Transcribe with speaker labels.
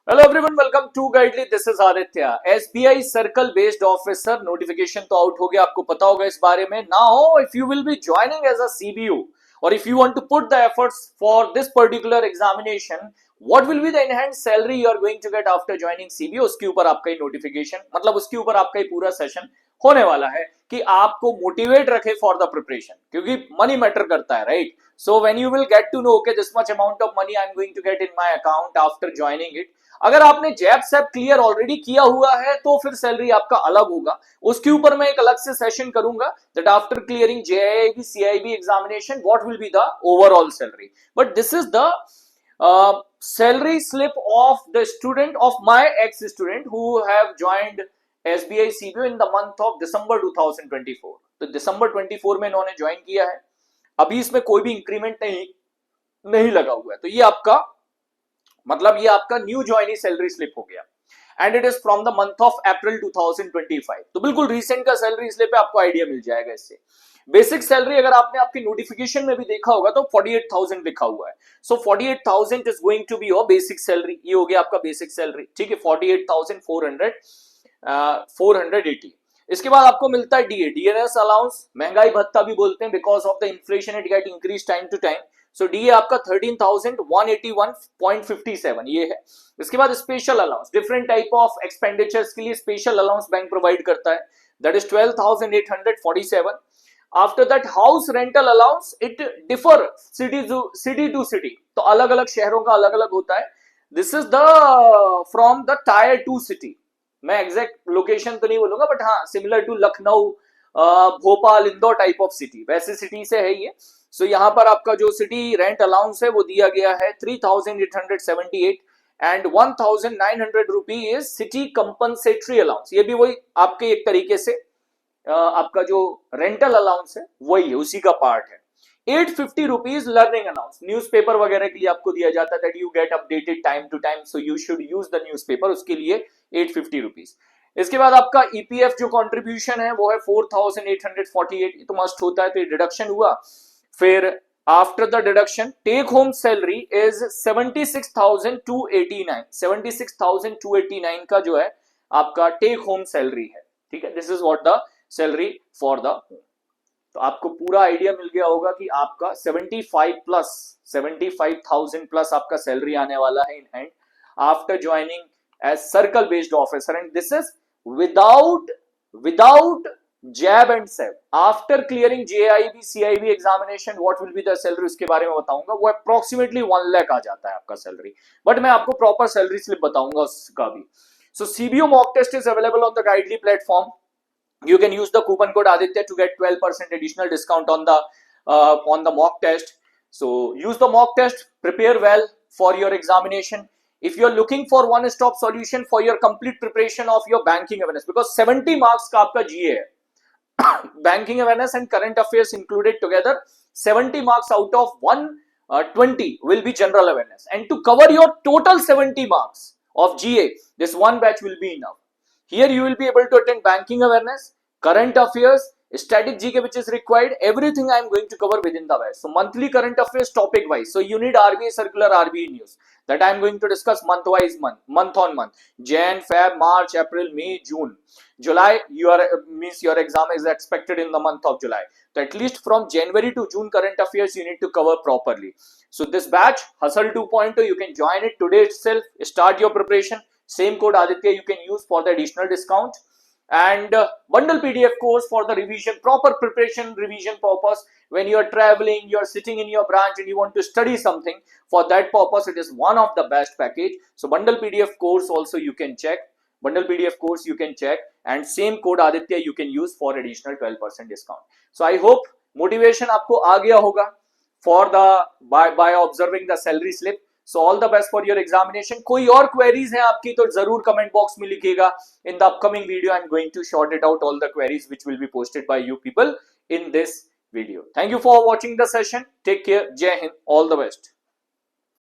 Speaker 1: Hello everyone, welcome to Guidely. This is Aditya. SBI circle based officer notification तो out हो गया, आपको पता होगा इस बारे में। Now if you will be joining as a CBO और if you want to put the efforts for this particular examination, what will be the enhanced salary you are going to get after joining CBO, उसके ऊपर आपका ही notification, मतलब उसके ऊपर आपका ही पूरा session होने वाला है कि आपको मोटिवेट रखे फॉर द प्रिपरेशन, क्योंकि मनी मैटर करता है, right? So when you will get to know, okay, this much amount of money I'm going to get in my account after joining it. अगर आपने जैप सैप क्लियर ऑलरेडी किया हुआ है तो फिर सैलरी आपका अलग होगा, उसके ऊपर मैं एक अलग से सेशन करूंगा that after clearing JAIIB CAIIB examination what will be the overall salary. But this is the salary slip of the student of my ex student who have joined SBI CBO in the month of December 2024। तो दिसंबर 24 में इन्होंने join किया है, अभी इसमें कोई भी increment नहीं लगा हुआ है, तो ये आपका मतलब ये आपका न्यू ज्वाइनी सैलरी स्लिप हो गया and it is from the month of April 2025। तो बिल्कुल रिसेंट का सैलरी स्लिप है, आपको आइडिया मिल जाएगा इससे। बेसिक सैलरी अगर आपने आपके नोटिफिकेशन में भी देखा होगा तो 48,000 लिखा हुआ है। So 48,000 is going to be your basic salary. ये हो गया आपका बेसिक सैलरी, ठीक है, 48,480। इसके बाद आपको मिलता है डीए, डीएनएस अलाउंस, महंगाई भत्ता भी बोलते हैं, because of the inflation it get increase time to time. So DA आपका 13,181.57 ये है। इसके बाद special allowance, different type of expenditures के लिए स्पेशल अलाउंस बैंक प्रोवाइड करता है, that is 12,847। After that house rental allowance, it differ city to city, तो अलग अलग शहरों का अलग अलग होता है। This is the from the tier 2 city, मैं एग्जैक्ट लोकेशन तो नहीं बोलूंगा बट हाँ similar to Lucknow, Bhopal, Indore type of city, वैसे सिटी से है ये। सो यहाँ पर आपका जो सिटी रेंट अलाउंस है वो दिया गया है 3,878 and 1,900 rupee is city compensatory allowance. ये भी वही आपके एक तरीके से आपका जो रेंटल अलाउंस है वही है, उसी का पार्ट है। 850 रुपीज लर्निंग अलाउंस, न्यूज़पेपर वगैरह के लिए आपको दिया जाता है that you get updated time to time, so you should use the newspaper, उसके लिए 850 रुपीज। इसके बाद आपका ईपीएफ जो कंट्रीब्यूशन है वो है 4,848, तो मस्ट होता है, तो ये डिडक्शन हुआ। फिर after the deduction take home salary is 76,289, 76,289 का जो है आपका टेक होम सैलरी है, ठीक है। This is what the salary for the home. तो आपको पूरा आइडिया मिल गया होगा कि आपका 75,000 प्लस आपका सैलरी आने वाला है in hand after joining as circle based officer, and this is without JAIIB and CAIIB. After clearing JAIIB CAIIB examination what will be the salary, उसके बारे में बताऊंगा। वो अप्रोक्सीमेटली 1 लाख आ जाता है आपका सैलरी, बट मैं आपको प्रॉपर सैलरी स्लिप बताऊंगा उसका भी। So CBO mock test is available on the Guidely platform. You can use the coupon code Aditya to get 12% additional discount on the mock test. So use the mock test, prepare well for your examination. If you are looking for one stop solution for your complete preparation of your banking awareness, because 70 marks का आपका GA है, banking awareness and current affairs included together, 70 marks out of 120 will be general awareness, and to cover your total 70 marks of GA, this one batch will be enough. Here you will be able to attend banking awareness, current affairs, static GK which is required, everything I am going to cover within the batch. So monthly current affairs topic wise, so you need RBI circular, RBI news, that I am going to discuss month wise, month on month, Jan, Feb, March, April, May, June, July. Means your exam is expected in the month of July, so at least from January to June current affairs you need to cover properly. So this batch Hustle 2.0, you can join it today itself, start your preparation. Same code Aditya you can use for the additional discount, and bundle PDF course for the revision, proper preparation, revision purpose. When you are traveling, you are sitting in your branch and you want to study something, for that purpose it is one of the best package. So bundle PDF course also you can check, bundle PDF course you can check, and same code Aditya you can use for additional 12% discount. So I hope motivation आपको आ गया होगा for the by observing the salary slip. So all the best for your examination. कोई और queries है आपकी तो जरूर comment box में लिखिएगा. In the upcoming video I'm going to sort it out all the queries which will be posted by you people in this video. Thank you for watching the session. Take care. Jai Hind. All the best.